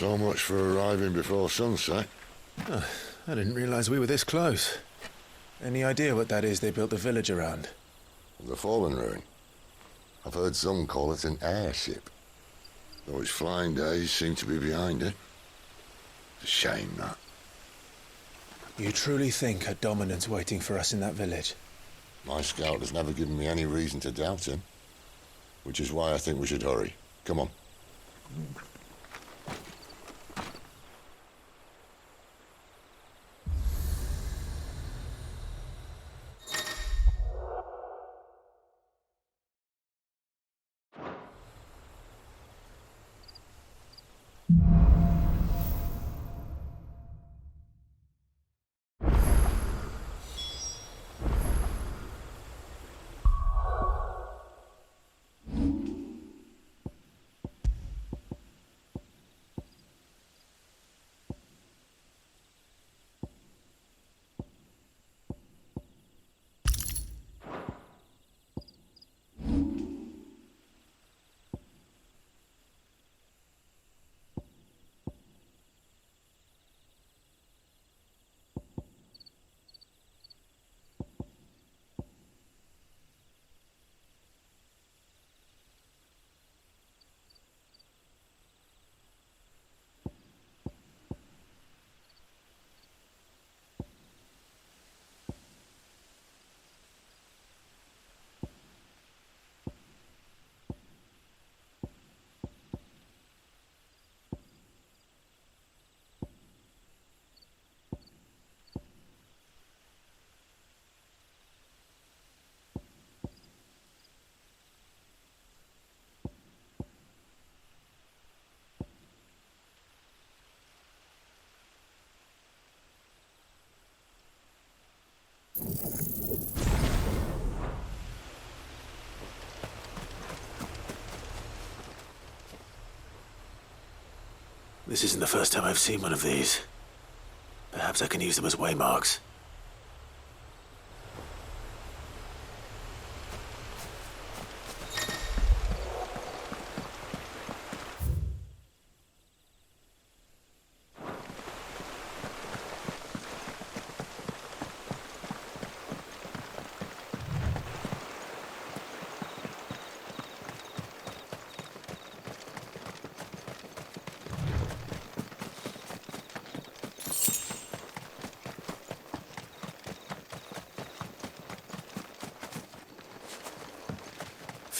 So much for arriving before sunset. Oh, I didn't realize we were this close. Any idea what that is they built the village around? The fallen ruin. I've heard some call it an airship. Though its flying days seem to be behind it. It's a shame, that. You truly think a dominant's waiting for us in that village? My scout has never given me any reason to doubt him. Which is why I think we should hurry. Come on. This isn't the first time I've seen one of these. Perhaps I can use them as waymarks.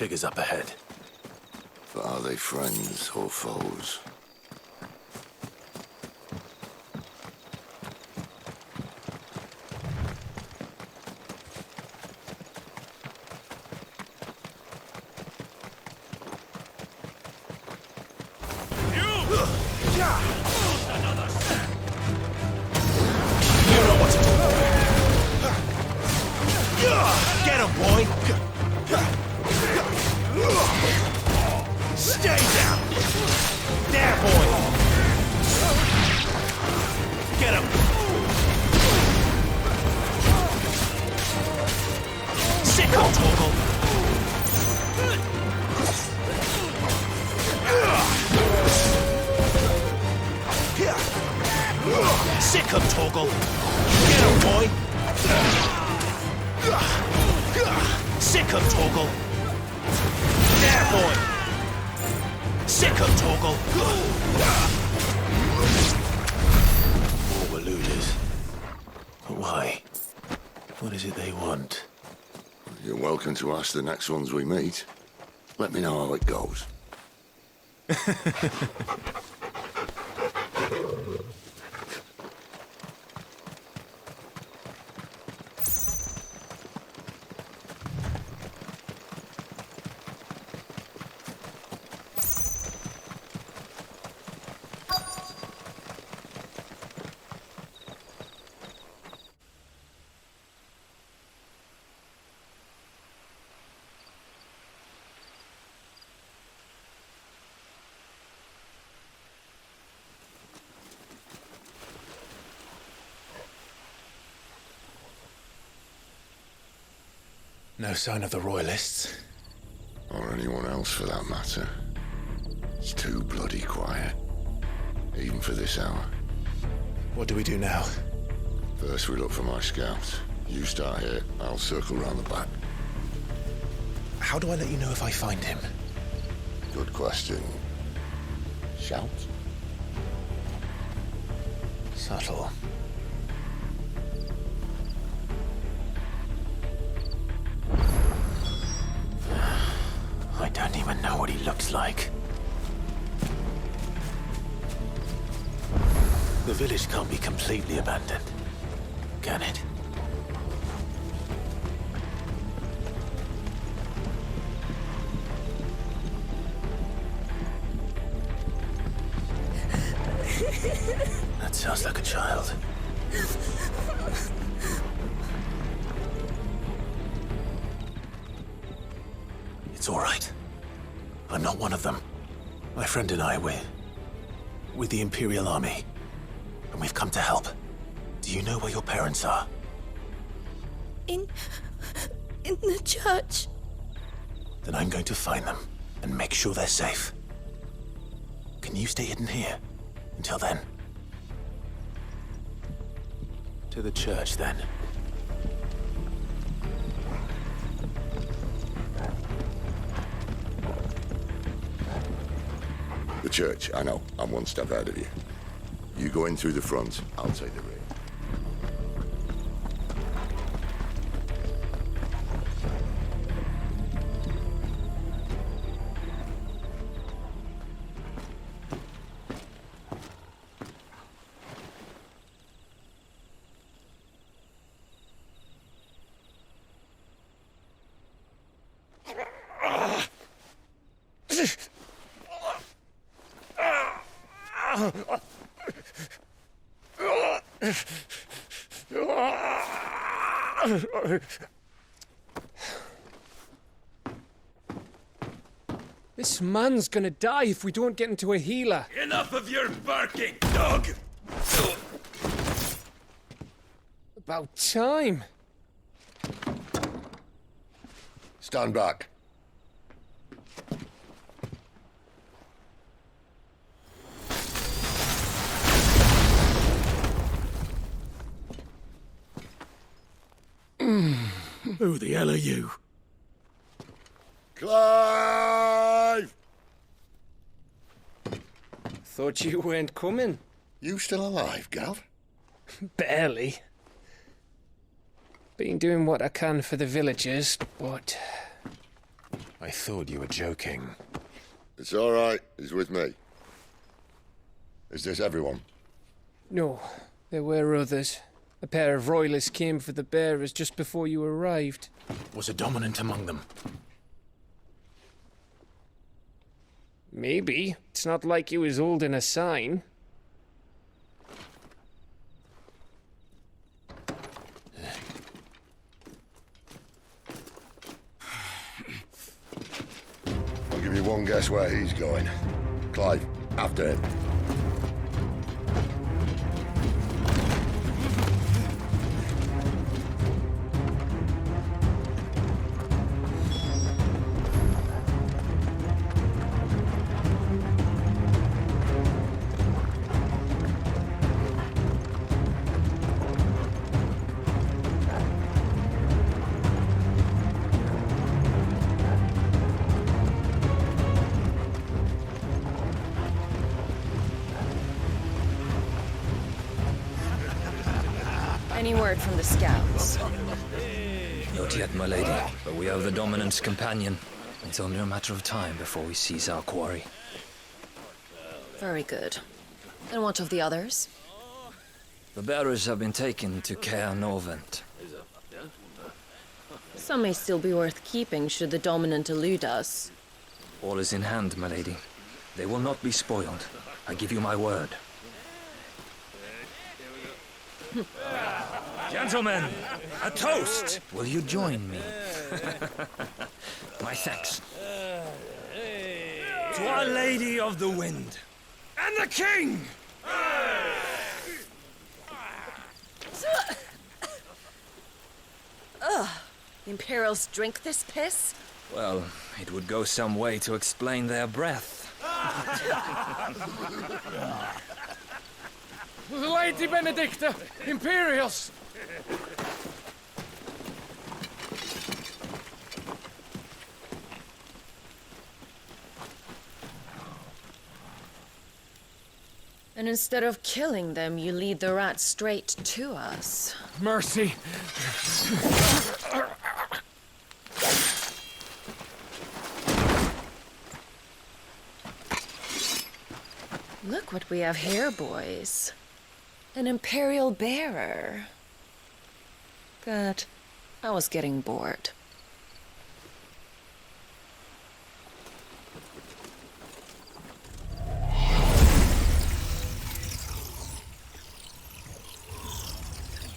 Figures up ahead. But are they friends or foes? To ask the next ones we meet. Let me know how it goes. No sign of the Royalists. Or anyone else for that matter. It's too bloody quiet. even for this hour. What do we do now? First we look for my scouts. You start here, I'll circle round the back. How do I let you know if I find him? Good question. Shout? Subtle. I don't even know what he looks like. The village can't be completely abandoned, can it? That sounds like a child. It's all right. I'm not one of them. My friend and I, we're with the Imperial Army. And we've come to help. Do you know where your parents are? In the church. Then I'm going to find them and make sure they're safe. Can you stay hidden here until then? To the church, then. The church, I know. I'm one step ahead of you. You go in through the front, I'll take the rear. This man's gonna die if we don't get into a healer. Enough of your barking, dog! About time. Stand back. Who the hell are you? Clive! Thought you weren't coming. You still alive, Gav? Barely. Been doing what I can for the villagers, but... I thought you were joking. It's all right. He's with me. Is this everyone? No, there were others. A pair of royalists came for the bearers just before you arrived. Was a dominant among them? Maybe. It's not like he was holding a sign. I'll give you one guess where he's going. Clive, after him. Any word from the scouts? Not yet, my lady, but we have the Dominant's companion. It's only a matter of time before we seize our quarry. Very good. And what of the others? The bearers have been taken to Caer Novent. Some may still be worth keeping should the dominant elude us. All is in hand, my lady. They will not be spoiled. I give you my word. Gentlemen, a toast! Will you join me? My thanks. To Our Lady of the Wind. And the King! Ugh. The Imperials drink this piss? Well, it would go some way to explain their breath. Lady Benedicta! Imperials! And instead of killing them, you lead the rats straight to us. Mercy! Look what we have here, boys. An Imperial bearer. Good. I was getting bored.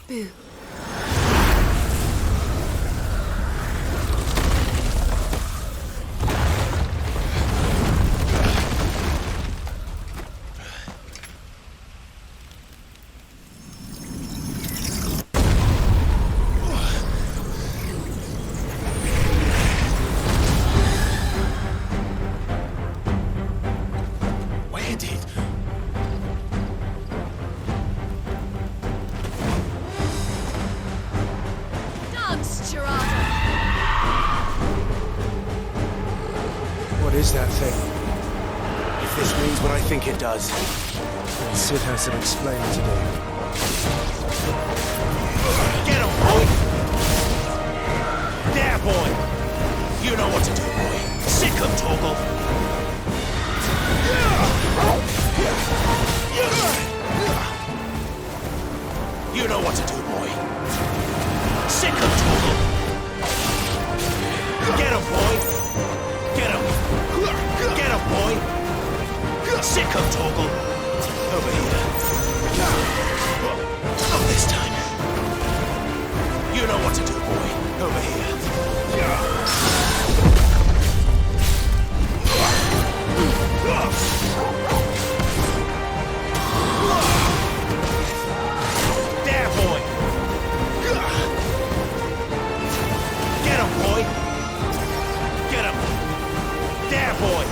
Boo. Where did... What is that thing? If this means what I think it does, then Sid has some explaining to do. Get him, boy! There, boy! You know what to do, boy. Sick him, Torgal! You know what to do, boy. Sick him, Torgal! Get him, boy! Get him! Get him, boy! Sick him, Torgal! Over here. Not this time. You know what to do, boy. Over here. There, boy! Get him, boy! Get him! There, boy!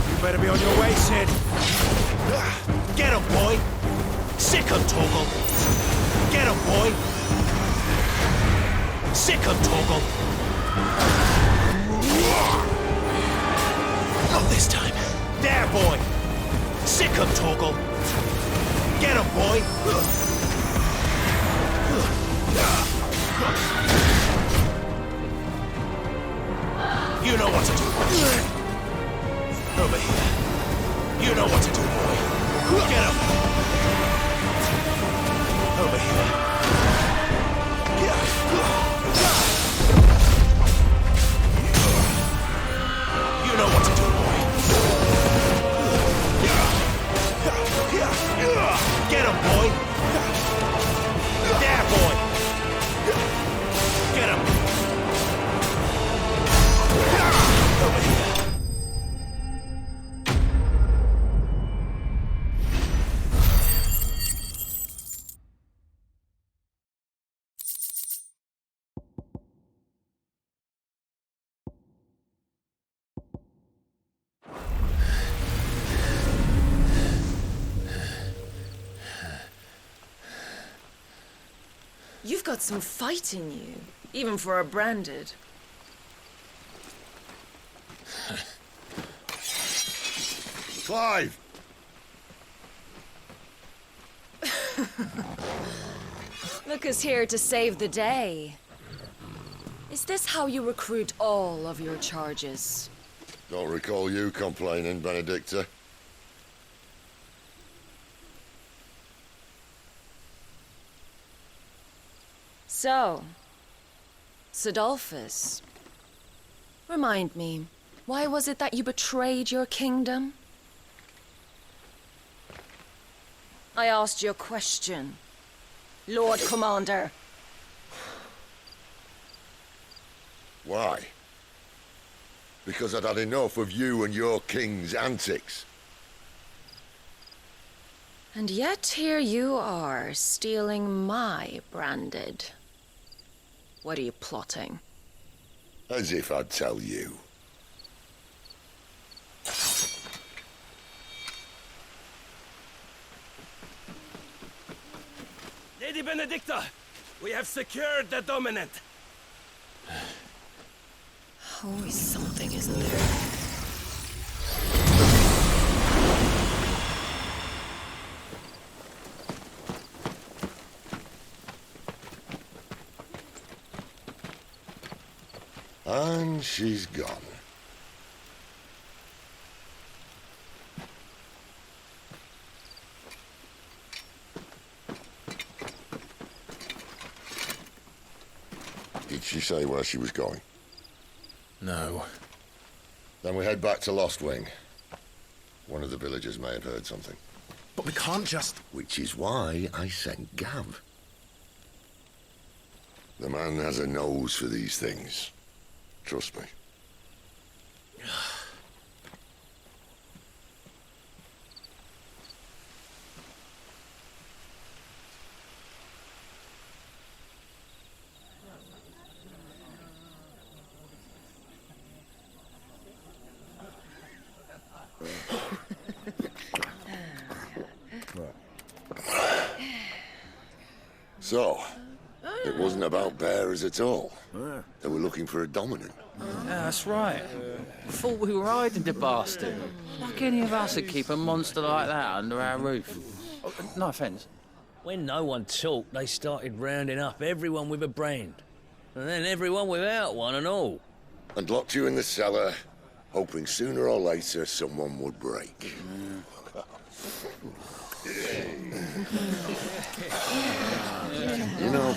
You better be on your way, Sid. Get him, boy! Sick him, Torgal! Get him, boy! Sick him, Torgal! Not this time. There, boy! Sick him, Torgal! Get him, boy! You know what to do, boy. Over here. You know what to do, boy. Get him! Over here. You know what to do, boy. Get him, boy! There, boy! Get him! Over here. You've got some fight in you, even for a branded. Clive! Look who's here to save the day. Is this how you recruit all of your charges? Don't recall you complaining, Benedicta. So, Sidolphus, remind me, why was it that you betrayed your kingdom? I asked you a question, Lord Commander. Why? Because I'd had enough of you and your king's antics. And yet here you are, stealing my branded. What are you plotting? As if I'd tell you. Lady Benedicta, we have secured the dominant. Always something, isn't there? And she's gone. Did she say where she was going? No. Then we head back to Lost Wing. One of the villagers may have heard something. But we can't just... Which is why I sent Gav. The man has a nose for these things. Trust me. So, it wasn't about bearers at all. They were looking for a dominant. Yeah, that's right. Thought we were hiding the bastard. Like any of us would keep a monster like that under our roof. Oh, no offence. When no one talked, they started rounding up everyone with a brain. And then everyone without one and all. And locked you in the cellar, hoping sooner or later someone would break. You know,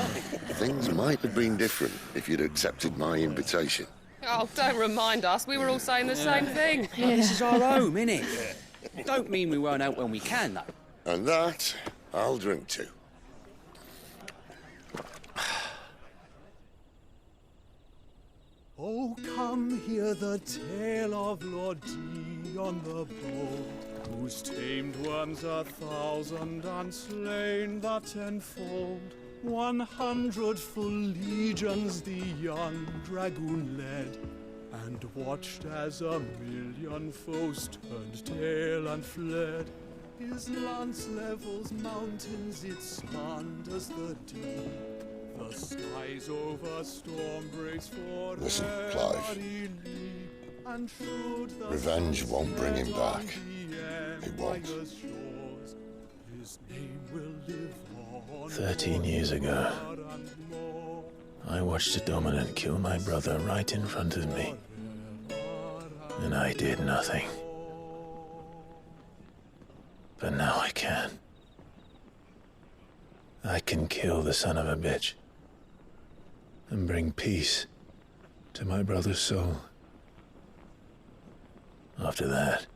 things might have been different if you'd accepted my invitation. Oh, don't remind us. We were all saying the same thing. Yeah, this is our home, innit? Don't mean we won't out when we can, though. And that, I'll drink to. Oh, come hear the tale of Lord Dion the Bold, whose tamed worms 1,000 and slain the tenfold. 100 full legions the young dragoon led, and watched as 1,000,000 foes turned tail and fled. His lance levels mountains, it spanned as the deep. The skies over storm breaks for Listen, Clive. Revenge won't bring him back. It won't. 13 years ago, I watched a dominant kill my brother right in front of me. And I did nothing. But now I can. I can kill the son of a bitch. And bring peace to my brother's soul. After that,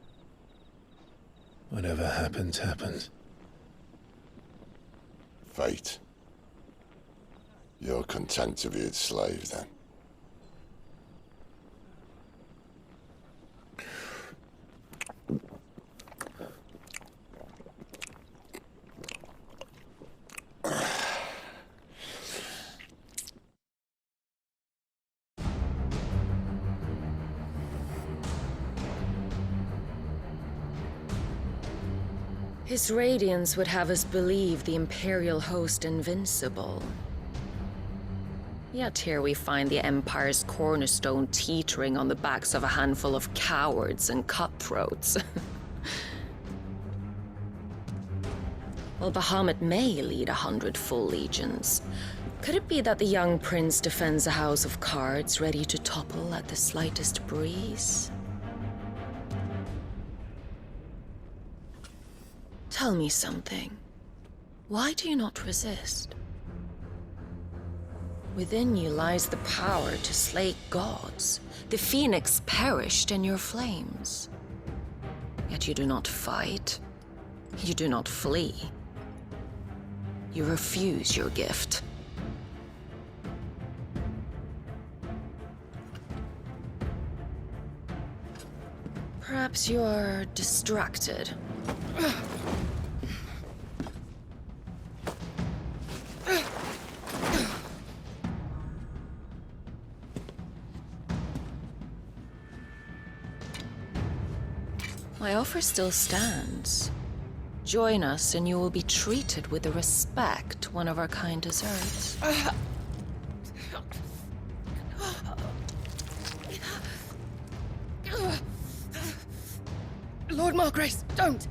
whatever happens, happens. Fate. You're content to be its slave, then? His radiance would have us believe the Imperial host invincible. Yet here we find the Empire's cornerstone teetering on the backs of a handful of cowards and cutthroats. While Bahamut may lead 100 full legions, could it be that the young prince defends a house of cards ready to topple at the slightest breeze? Tell me something. Why do you not resist? Within you lies the power to slay gods. The phoenix perished in your flames. Yet you do not fight. You do not flee. You refuse your gift. Perhaps you are distracted. My offer still stands. Join us and you will be treated with the respect one of our kind deserves. Lord Margrace, don't!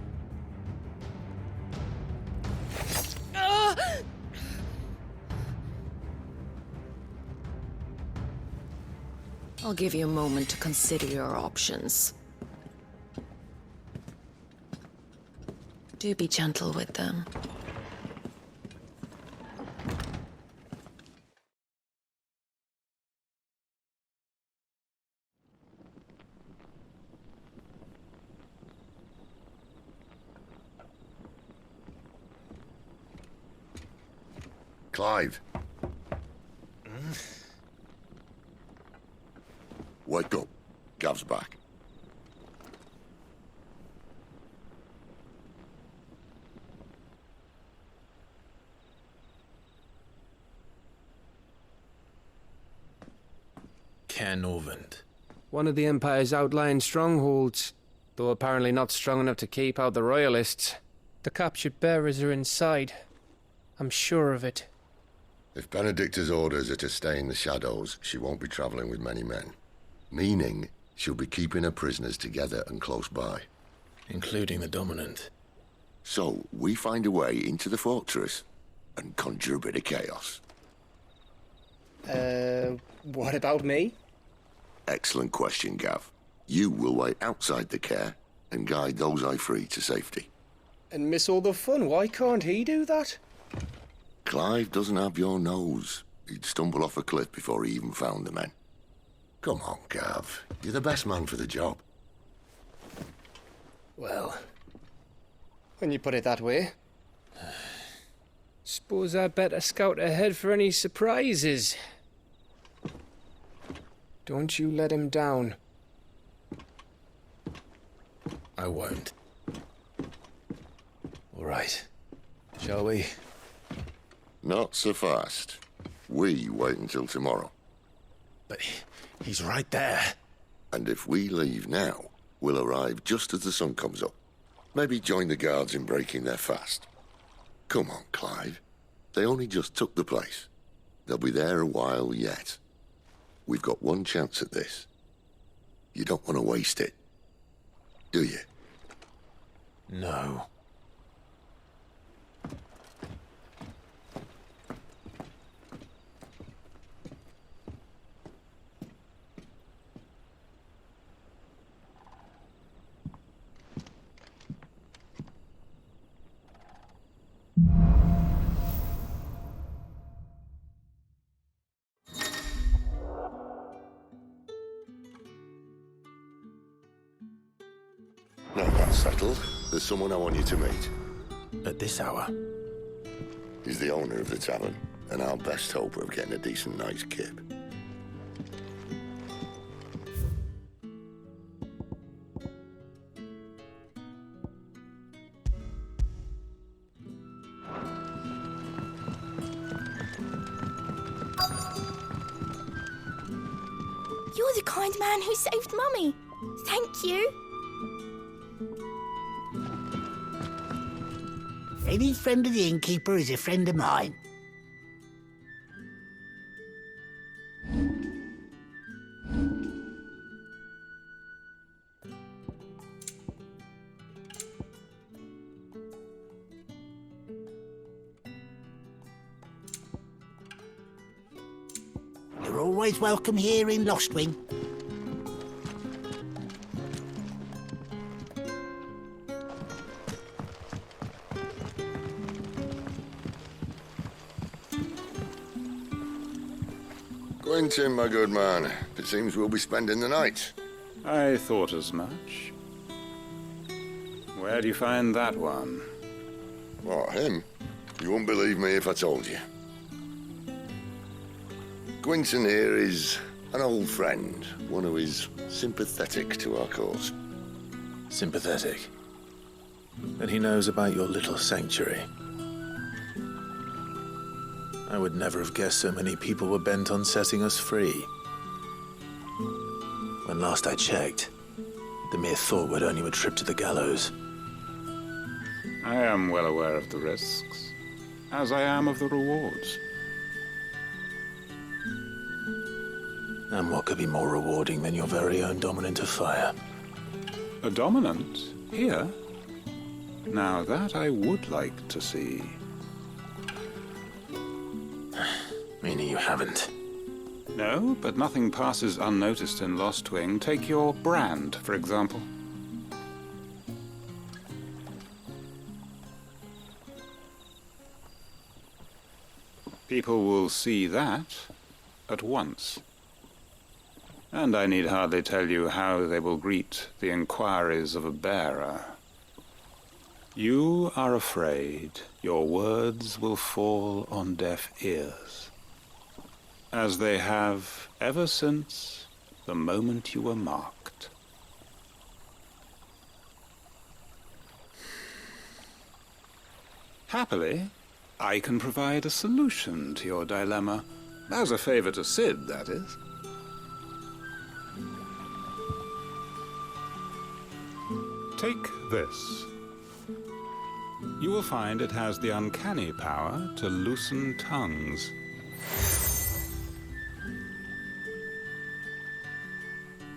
I'll give you a moment to consider your options. Do be gentle with them. Clive. Wake up. Gav's back. Cairnorvend. One of the Empire's outlying strongholds, though apparently not strong enough to keep out the Royalists. The captured bearers are inside. I'm sure of it. If Benedicta's orders are to stay in the shadows, she won't be traveling with many men. Meaning, she'll be keeping her prisoners together and close by. Including the Dominant. So, we find a way into the fortress and conjure a bit of chaos. What about me? Excellent question, Gav. You will wait outside the care and guide those I free to safety. And miss all the fun. Why can't he do that? Clive doesn't have your nose. He'd stumble off a cliff before he even found the men. Come on, Gav. You're the best man for the job. Well, when you put it that way. Suppose I'd better scout ahead for any surprises. Don't you let him down. I won't. All right. Shall we? Not so fast. We wait until tomorrow. But he's right there. And if we leave now, we'll arrive just as the sun comes up. Maybe join the guards in breaking their fast. Come on, Clive. They only just took the place. They'll be there a while yet. We've got one chance at this. You don't want to waste it, do you? No. Now that's settled. There's someone I want you to meet. At this hour? He's the owner of the tavern, and our best hope of getting a decent night's kip. You're the kind man who saved Mummy. Thank you. Any friend of the innkeeper is a friend of mine. You're always welcome here in Lostwing. Quentin, my good man. It seems we'll be spending the night. I thought as much. Where do you find that one? What, him? You wouldn't believe me if I told you. Quentin here is an old friend, one who is sympathetic to our cause. Sympathetic. And he knows about your little sanctuary. I would never have guessed so many people were bent on setting us free. When last I checked, the mere thought would earn you a trip to the gallows. I am well aware of the risks, as I am of the rewards. And what could be more rewarding than your very own dominant of fire? A dominant? Here? Now that I would like to see. Meaning you haven't? No, but nothing passes unnoticed in Lostwing. Take your brand, for example. People will see that at once. And I need hardly tell you how they will greet the inquiries of a bearer. You are afraid your words will fall on deaf ears, as they have ever since the moment you were marked. Happily, I can provide a solution to your dilemma, as a favor to Sid, that is. Take this. You will find it has the uncanny power to loosen tongues.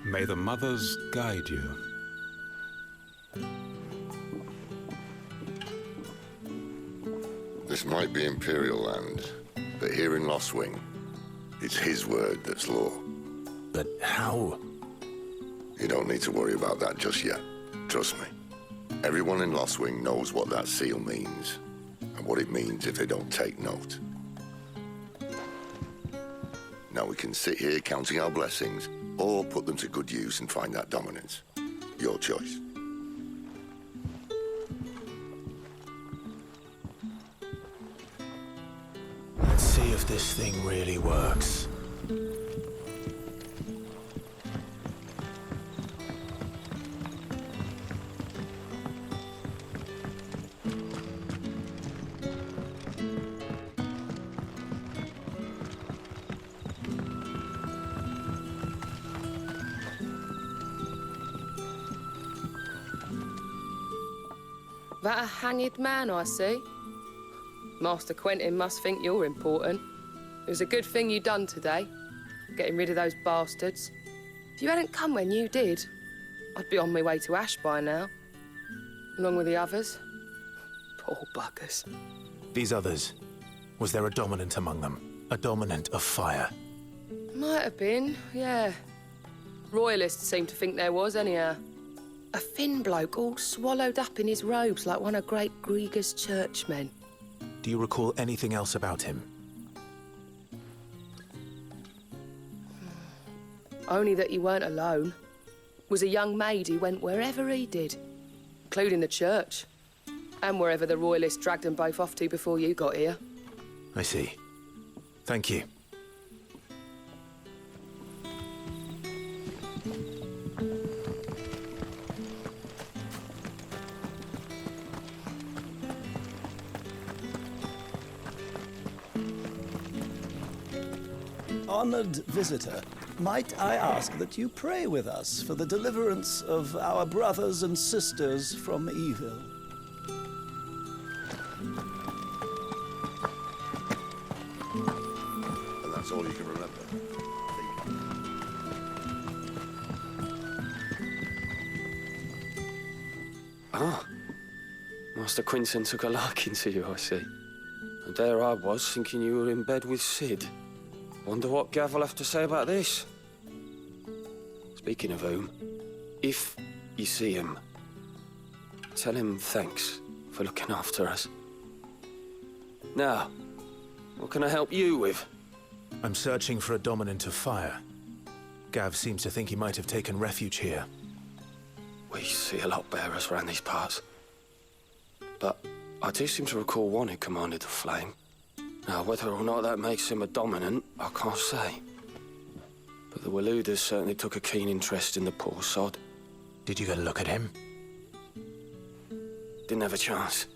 May the mothers guide you. This might be Imperial land, but here in Lostwing, it's his word that's law. But how? You don't need to worry about that just yet. Trust me. Everyone in Lostwing knows what that seal means, and what it means if they don't take note. Now we can sit here counting our blessings, or put them to good use and find that dominance. Your choice. Let's see if this thing really works. That a hanged man I see? Master Quentin must think you're important. It was a good thing you done today, getting rid of those bastards. If you hadn't come when you did, I'd be on my way to Ash by now, along with the others. Poor buggers. These others, was there a dominant among them? A dominant of fire? Might have been, yeah. Royalists seem to think there was, anyhow. A thin bloke all swallowed up in his robes like one of Great Grieger's churchmen. Do you recall anything else about him? Only that he weren't alone. Was a young maid who went wherever he did, including the church, and wherever the Royalists dragged them both off to before you got here. I see. Thank you. Honored visitor, might I ask that you pray with us for the deliverance of our brothers and sisters from evil? And that's all you can remember. Ah, Master Quinton took a liking to you, I see. And there I was, thinking you were in bed with Sid. Wonder what Gav will have to say about this. Speaking of whom, if you see him, tell him thanks for looking after us. Now, what can I help you with? I'm searching for a dominant of fire. Gav seems to think he might have taken refuge here. We see a lot bearers around these parts. But I do seem to recall one who commanded the flame. Now, whether or not that makes him a dominant, I can't say. But the Waluders certainly took a keen interest in the poor sod. Did you get a look at him? Didn't have a chance.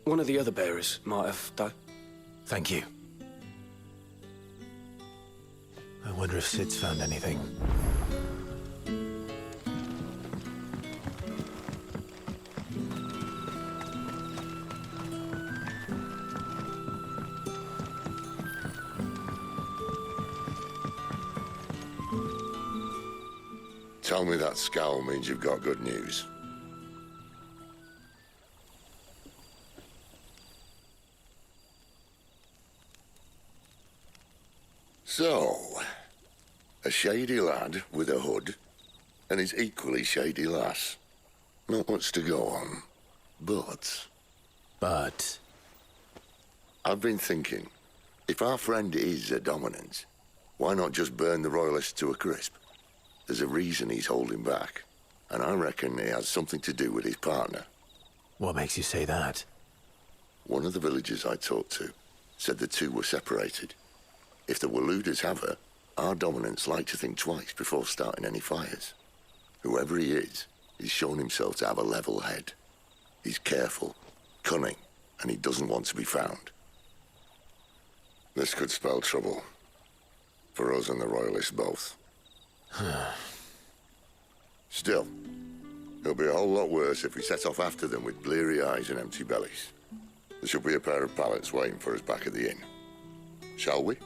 One of the other bearers might have, though. Thank you. I wonder if Sid's found anything. Tell me that scowl means you've got good news. So, a shady lad with a hood, and his equally shady lass. Not much to go on, but... But? I've been thinking, if our friend is a dominant, why not just burn the royalists to a crisp? There's a reason he's holding back, and I reckon it has something to do with his partner. What makes you say that? One of the villagers I talked to said the two were separated. If the Waluders have her, our dominants like to think twice before starting any fires. Whoever he is, he's shown himself to have a level head. He's careful, cunning, and he doesn't want to be found. This could spell trouble. For us and the Royalists both. Still, it'll be a whole lot worse if we set off after them with bleary eyes and empty bellies. There should be a pair of pallets waiting for us back at the inn. Shall we?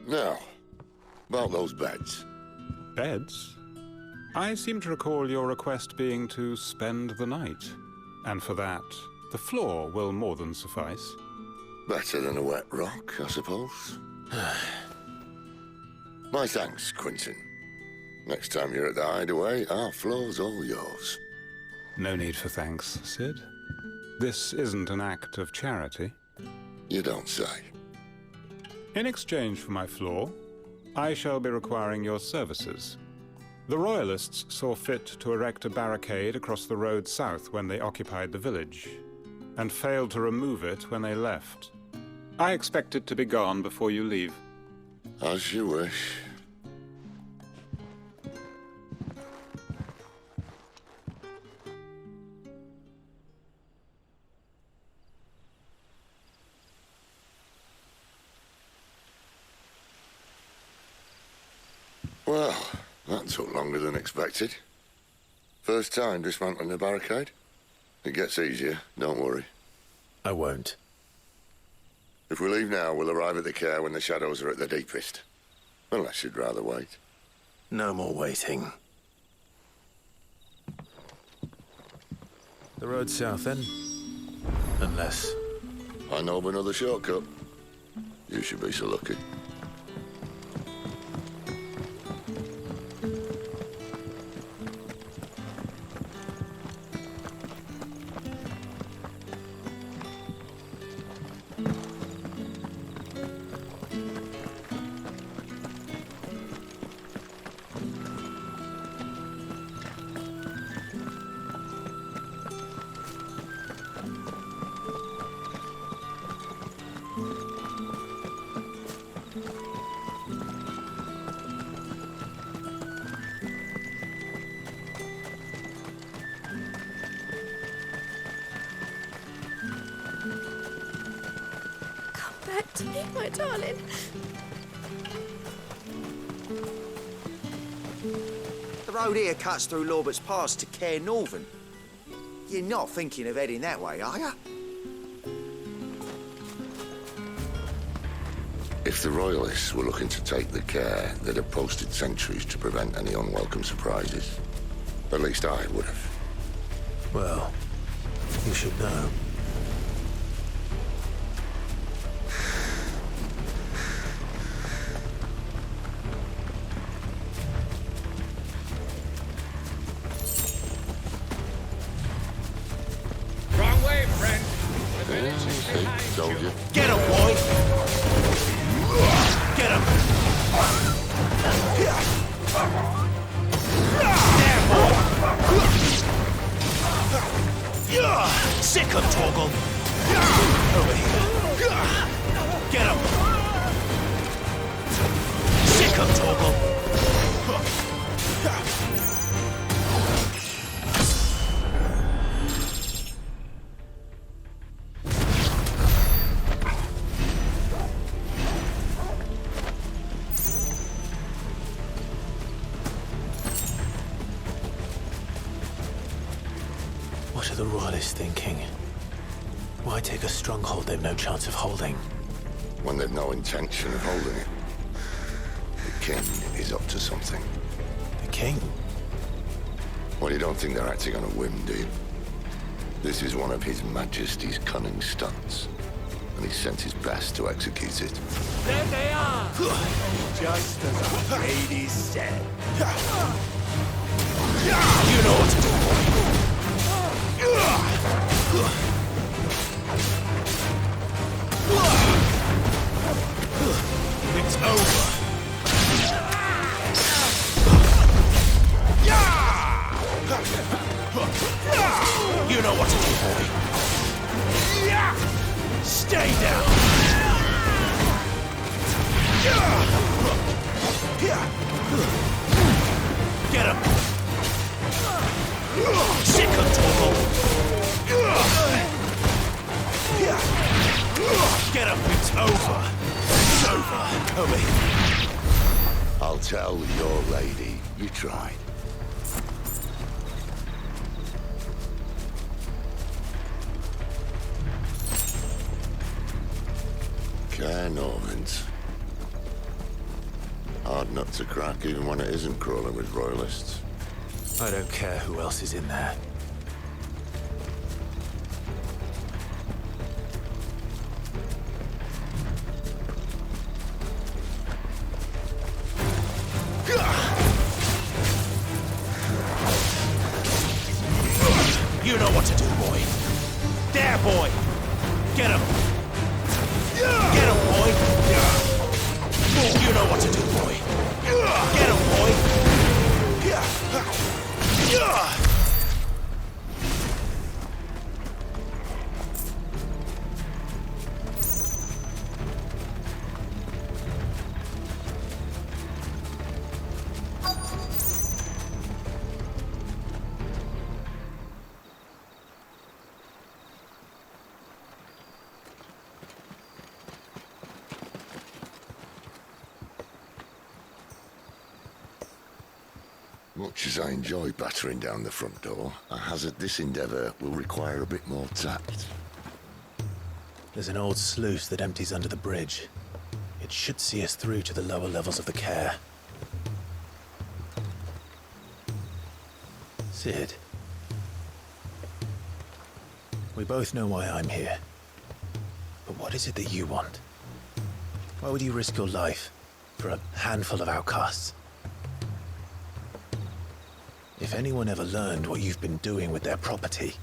Now, about those beds. Beds? I seem to recall your request being to spend the night. And for that, the floor will more than suffice. Better than a wet rock, I suppose. My thanks, Quentin. Next time you're at the hideaway, our floor's all yours. No need for thanks, Sid. This isn't an act of charity. You don't say. In exchange for my floor, I shall be requiring your services. The Royalists saw fit to erect a barricade across the road south when they occupied the village, and failed to remove it when they left. I expect it to be gone before you leave. As you wish. Well, that took longer than expected. First time dismantling a barricade? It gets easier, don't worry. I won't. If we leave now, we'll arrive at the care when the shadows are at their deepest. Unless you'd rather wait. No more waiting. The road south, then? Unless... I know of another shortcut. You should be so lucky. Back to me, my darling. The road here cuts through Lorbert's Pass to Care Northern. You're not thinking of heading that way, are you? If the Royalists were looking to take the care, they'd have posted sentries to prevent any unwelcome surprises. At least I would have. Well, you should know. Wrong way, friend. The Yeah, village is see, behind told you. Get him, boy! Get him! There, boy! Sick him, Torgal! Over here. Get him! Sick him, Torgal! the royalists thinking? Why take a stronghold they've no chance of holding? When they've no intention of holding it. The king is up to something. The king? Well, you don't think they're acting on a whim, do you? This is one of His Majesty's cunning stunts, and he sent his best to execute it. There they are! Just as our lady said. You know what to do, boy! It's over! You know what to do, boy! Stay down! Get him! Sick of trouble! Get him! It's over! It's over! Obi! I'll tell your lady you tried. Cairnorvins. Hard nut to crack even when it isn't crawling with royalists. I don't care who else is in there. You know what to do, boy. There, boy! Get him! Get him, boy! You know what to do, boy. Get him, boy! Much as I enjoy battering down the front door, I hazard this endeavour will require a bit more tact. There's an old sluice that empties under the bridge. It should see us through to the lower levels of the care. Sid. We both know why I'm here. But what is it that you want? Why would you risk your life for a handful of outcasts? If anyone ever learned what you've been doing with their property...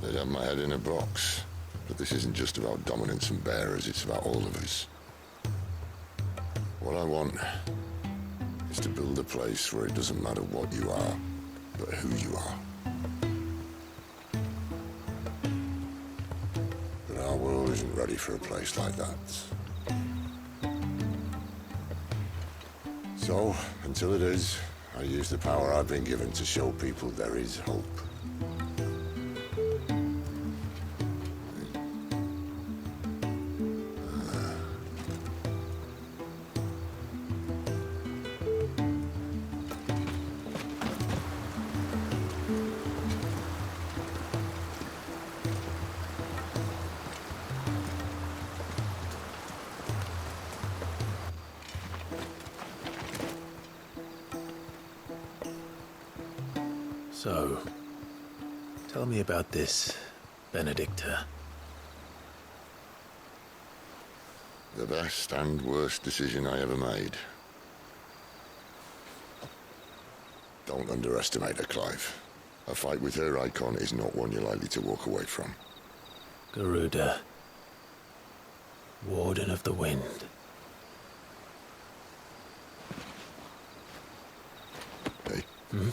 They'd have my head in a box. But this isn't just about dominance and bearers, it's about all of us. What I want is to build a place where it doesn't matter what you are, but who you are. But our world isn't ready for a place like that. So, until it is, I use the power I've been given to show people there is hope. So, tell me about this, Benedicta. The best and worst decision I ever made. Don't underestimate her, Clive. A fight with her eikon is not one you're likely to walk away from. Garuda. Warden of the Wind. Hey? Hmm?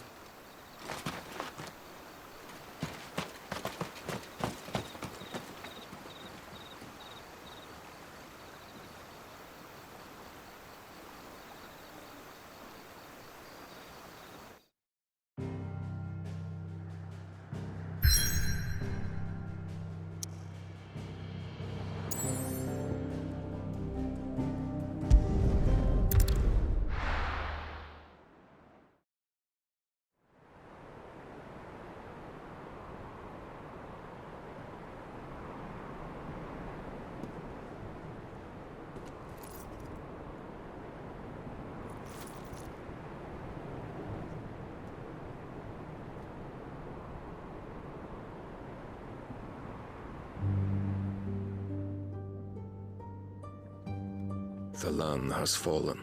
The land has fallen.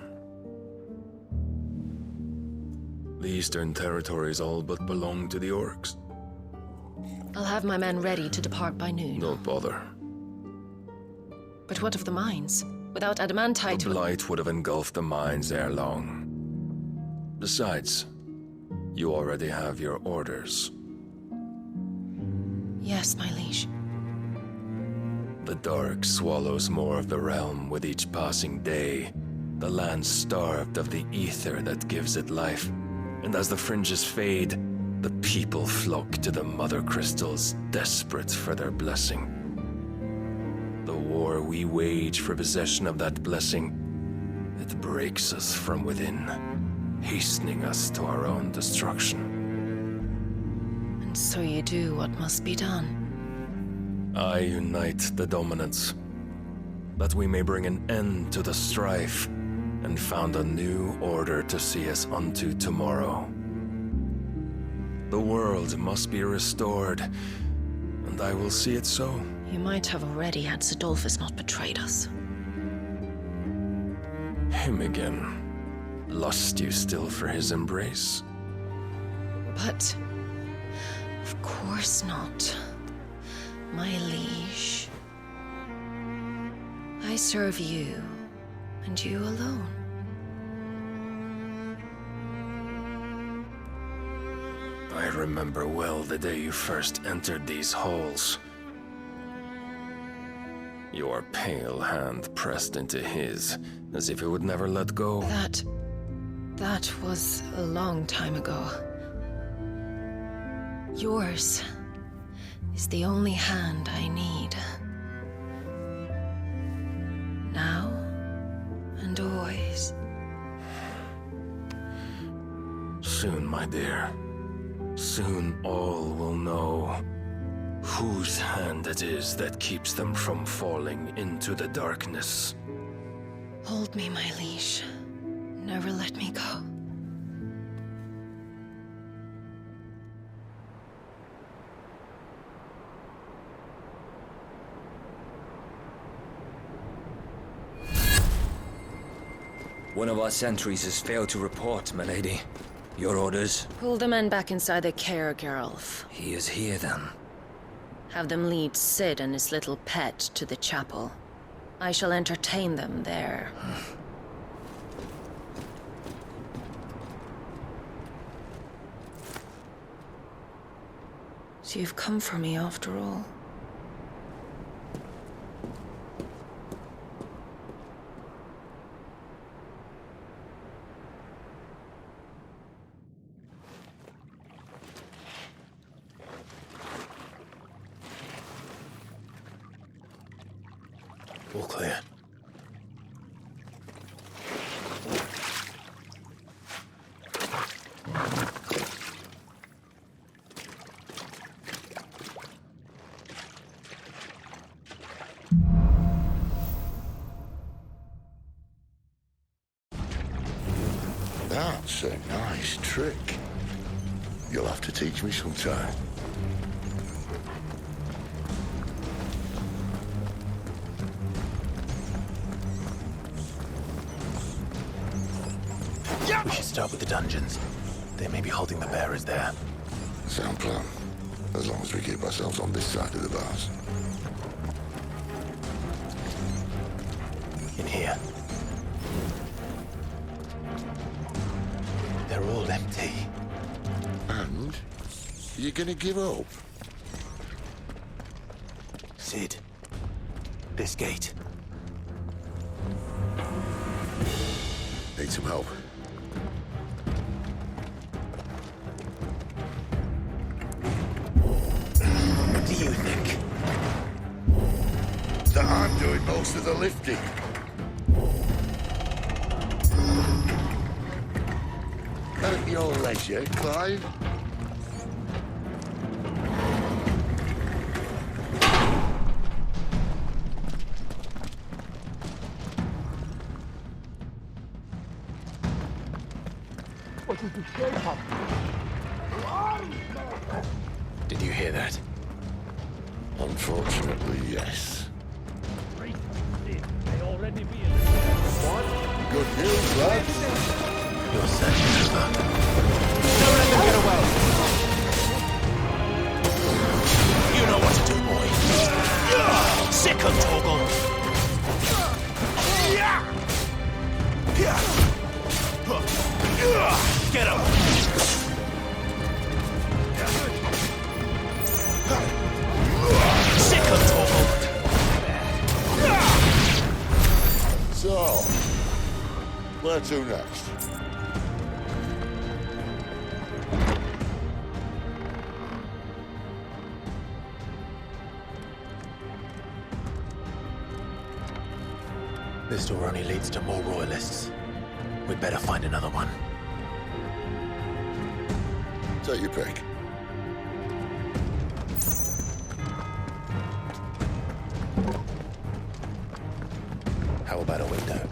The Eastern territories all but belong to the orcs. I'll have my men ready to depart by noon. Don't bother. But what of the mines? Without adamantite... The blight would have engulfed the mines ere long. Besides, you already have your orders. Yes, my liege. The dark swallows more of the realm with each passing day. The land starved of the ether that gives it life. And as the fringes fade, the people flock to the mother crystals, desperate for their blessing. The war we wage for possession of that blessing, it breaks us from within, hastening us to our own destruction. And so you do what must be done. I unite the dominants, that we may bring an end to the strife, and found a new order to see us unto tomorrow. The world must be restored, and I will see it so. You might have already had Sidolphus not betrayed us. Him again. Lust you still for his embrace? But... of course not. My liege. I serve you, and you alone. I remember well the day you first entered these halls. Your pale hand pressed into his, as if it would never let go. That was a long time ago. Yours is the only hand I need. Now and always. Soon, my dear. Soon all will know whose hand it is that keeps them from falling into the darkness. Hold me, my liege. Never let me go. One of our sentries has failed to report, milady. Your orders? Pull the men back inside the care, Geralf. He is here, then. Have them lead Sid and his little pet to the chapel. I shall entertain them there. So you've come for me after all. All clear. That's a nice trick. You'll have to teach me sometime. We should start with the dungeons. They may be holding the bearers there. Sound plan. As long as we keep ourselves on this side of the bars. In here. They're all empty. And? You're gonna give up? Sid. This gate. Need some help. What do you think? That I'm doing most of the lifting. At your leisure, Clive. Did you hear that? Unfortunately, yes. May already be in the Good news, lads. Your search is over. Don't let them get away. You know what to do, boy. Sick of Torgal. Get him. Sick of Torgal. So, where to next? This door only leads to more royalists. We'd better find another one. Take your pick. How about a window?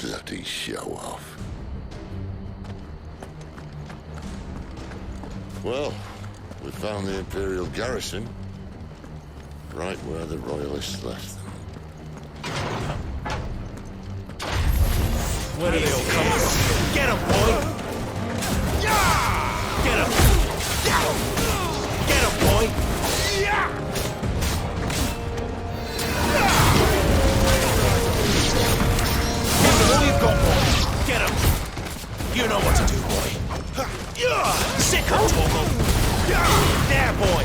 Bloody show off. Well, we found the Imperial garrison, right where the Royalists left them. Where do they all come from? Get him, boy! Get him! Get him, boy! Give them all you've got, boy! Get him! You know what to do, boy! Sick of Torgal! There, boy!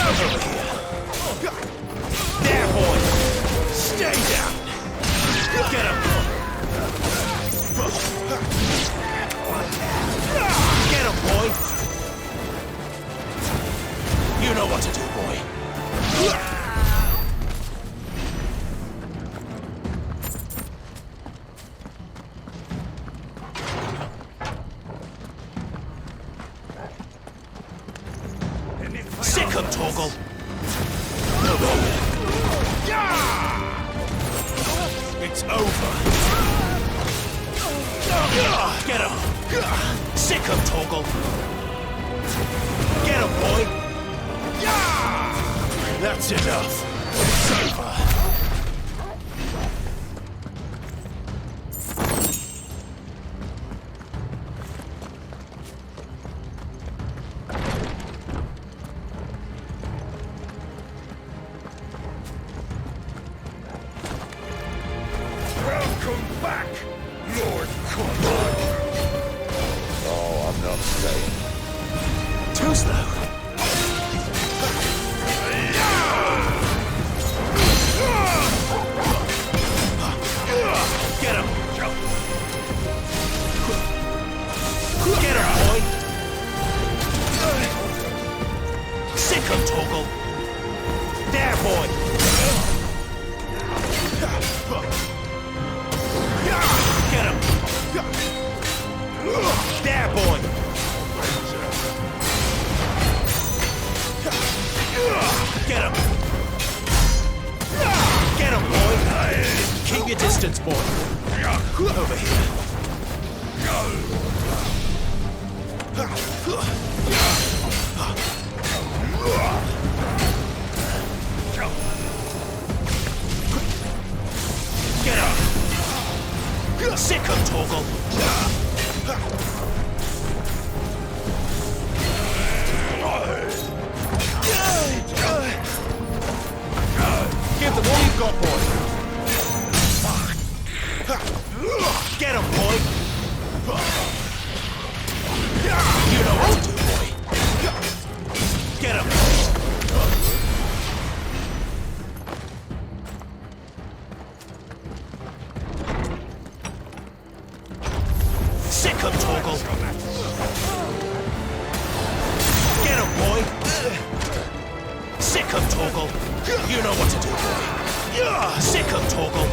Over here! There, boy! Stay down! Get him! Get him, boy! You know what to do, boy. Sick of Torgal! It's over. Get him! Sick of Torgal! Get him, boy! That's enough. It's over. Welcome back, Lord Cornwall. Oh, I'm not staying. Too slow. Get him! Get him, boy! Sick of Torgal! There, boy! Get him! There, boy! Get him! Get him, boy! Keep your distance, boy! Over here! Get him! Sick of Torgal! Give them all you've got, boy! Get him, boy! You know what to do, boy! Get him! Sick of Torgal! Get him, boy! Sick of Torgal! You know what to do, boy! Sick of Torgal!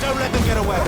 Don't let them get away!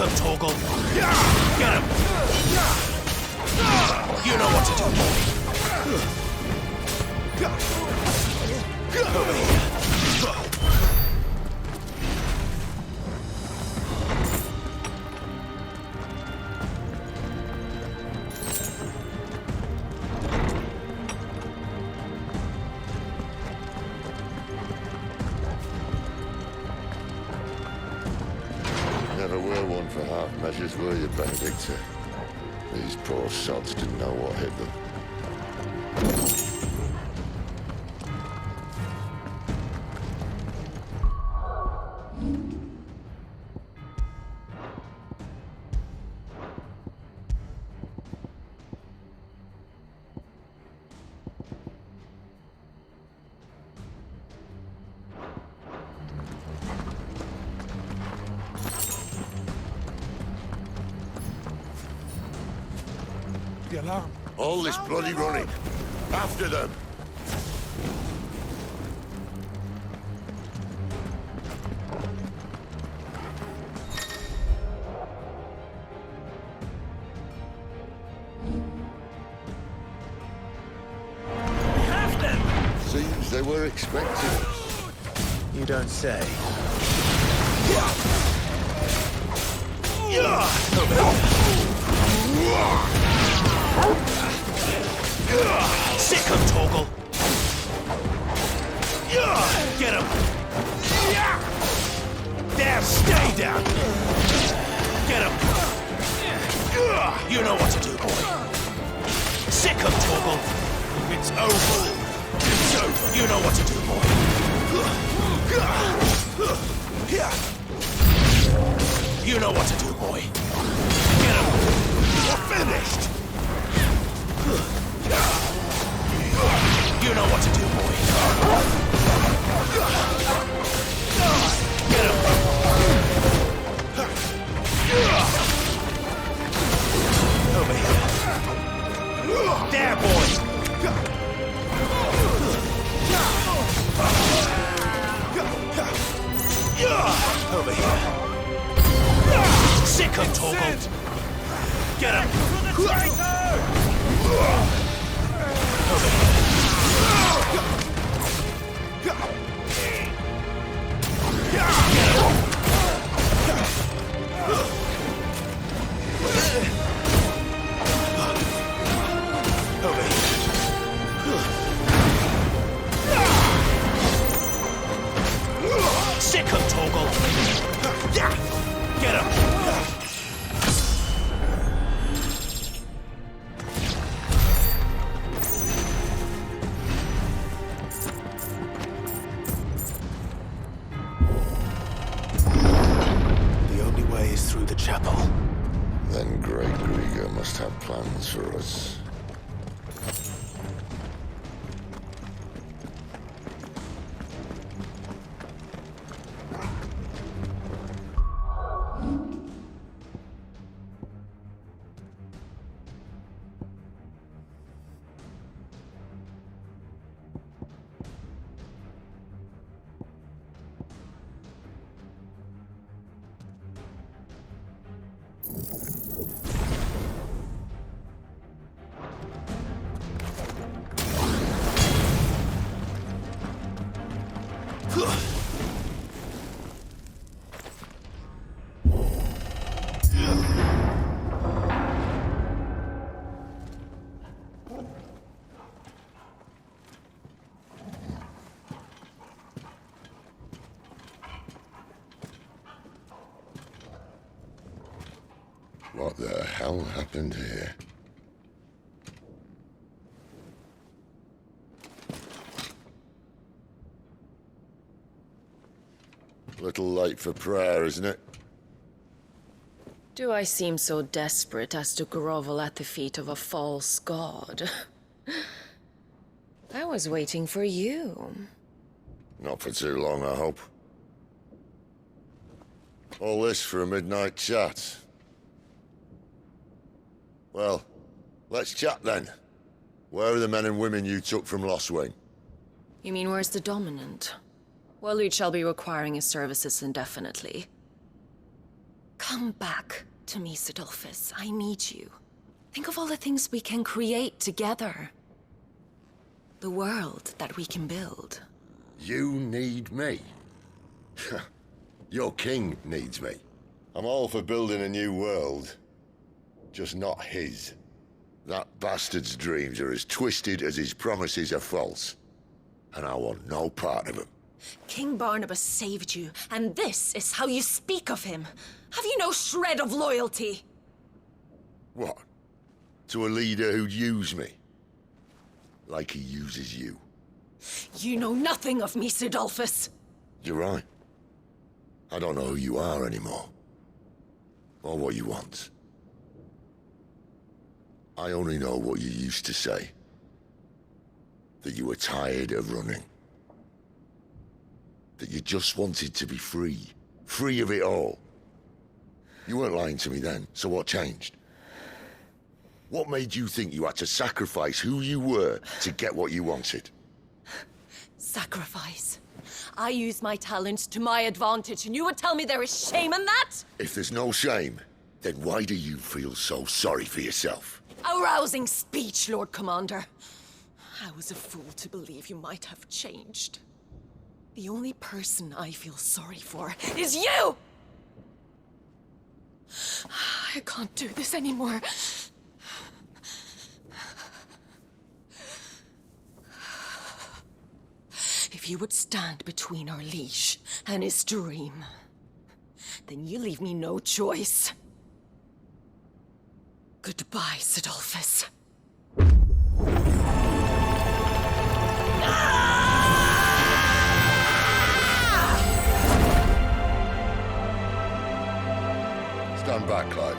Sick 'em, Torgal! Get him! You know what to do, boy! Over here! Never were one for half measures, were you, Benedicta? These poor sods didn't know what hit them. The alarm. All this bloody running. After them. Have them! Seems they were expecting us. You don't say. Sick 'em, Torgal! Get him! There, stay down! Get him! You know what to do, boy! Sick 'em, Torgal! It's over! It's over! You know what to do, boy! You know what to do, boy! Get him! You're finished! You know what to do, boy. Get him! Over here. There, boy! Over here. Sick 'em, Torgal! Get him! Over here. Sick 'em, Torgal! Get him! Through the chapel. Then Great Grieger must have plans for us. What the hell happened here? Little late for prayer, isn't it? Do I seem so desperate as to grovel at the feet of a false god? I was waiting for you. Not for too long, I hope. All this for a midnight chat. Well, let's chat then. Where are the men and women you took from Lost Wing? You mean where's the dominant? Well, we shall be requiring his services indefinitely. Come back to me, Sidolphus. I need you. Think of all the things we can create together. The world that we can build. You need me? Your king needs me. I'm all for building a new world. Just not his. That bastard's dreams are as twisted as his promises are false. And I want no part of them. King Barnabas saved you, and this is how you speak of him. Have you no shred of loyalty? What? To a leader who'd use me? Like he uses you. You know nothing of me, Sidolphus. You're right. I don't know who you are anymore. Or what you want. I only know what you used to say. That you were tired of running. That you just wanted to be free. Free of it all. You weren't lying to me then, so what changed? What made you think you had to sacrifice who you were to get what you wanted? Sacrifice. I use my talents to my advantage, and you would tell me there is shame in that? If there's no shame, then why do you feel so sorry for yourself? A rousing speech, Lord Commander. I was a fool to believe you might have changed. The only person I feel sorry for is you! I can't do this anymore. If you would stand between our liege and his dream, then you leave me no choice. Goodbye, Sidolphus. Stand back, Clive.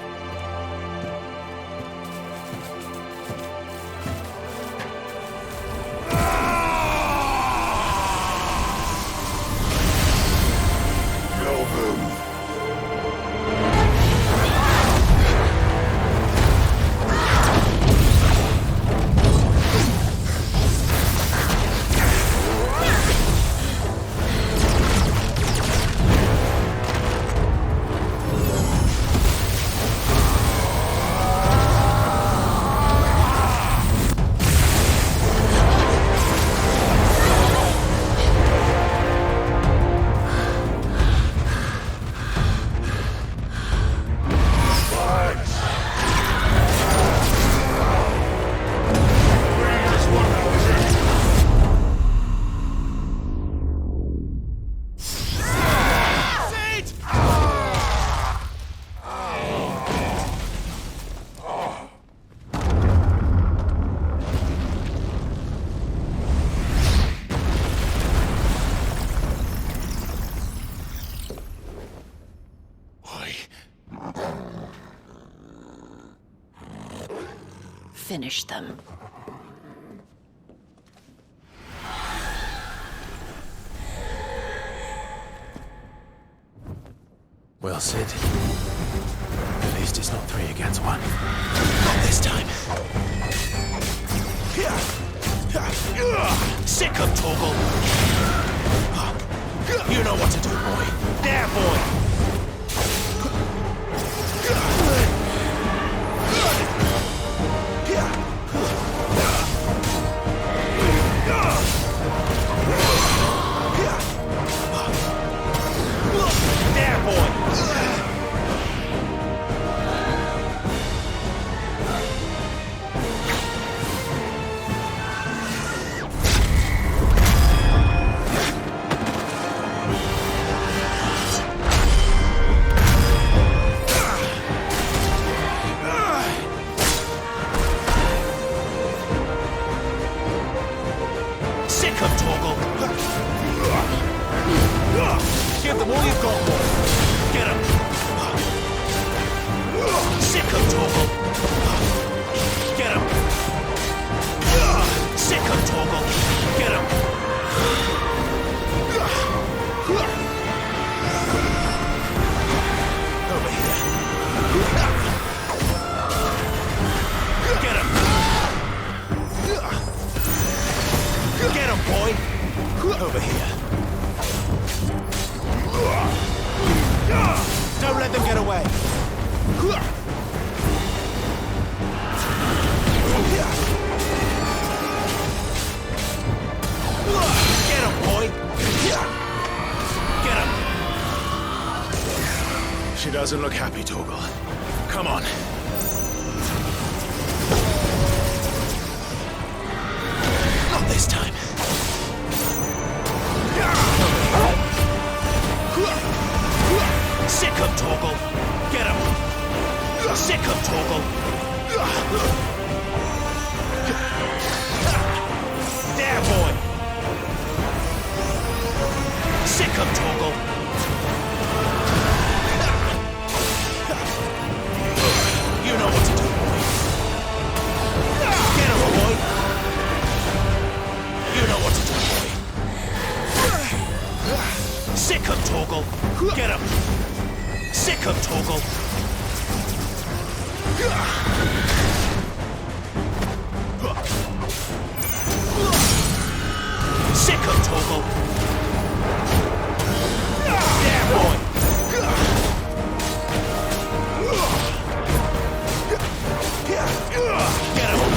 Finish them. Well, Sid. At least it's not 3 against 1. Not this time. Sick of Torgal. You know what to do, boy. There, boy. Give them all you've got, boy. Get him. Sick of Torgal. Get him. Sick of Torgal. Get him. Over here. Get him. Get him, boy. Over here. Don't let let them get away. Get him, boy! Get him! She doesn't look happy, Torgal. Come on. Not this time. Sick him, Torgal! Get him! Sick him, Torgal! There, boy! Sick him, Torgal! You know what to do, boy! Get him, boy! You know what to do, boy! Sick him, Torgal! Get him! Sick him, Torgal! Sick him, Torgal! There, boy! Get him!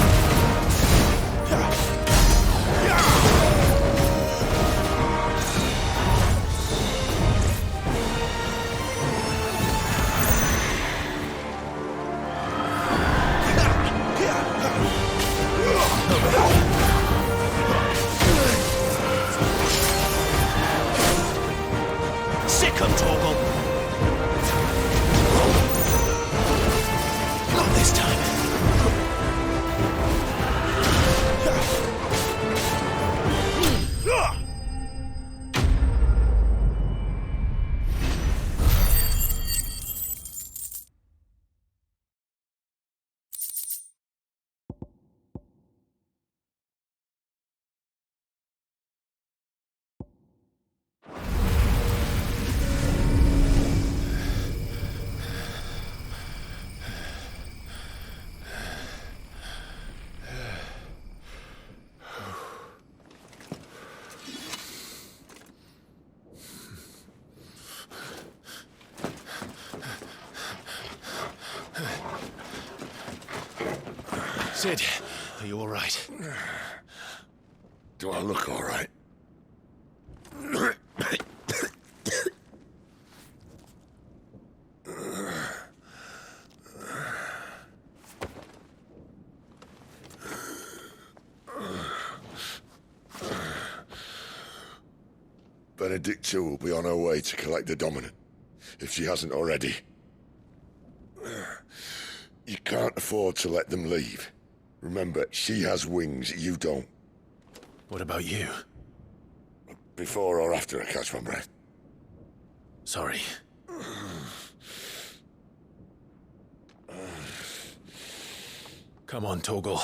Sick him, Torgal! Not this time. Sid, are you all right? Do I look all right? Benedicta will be on her way to collect the Dominant, if she hasn't already. You can't afford to let them leave. Remember, she has wings, you don't. What about you? Before or after I catch my breath? Sorry. Come on, Torgal.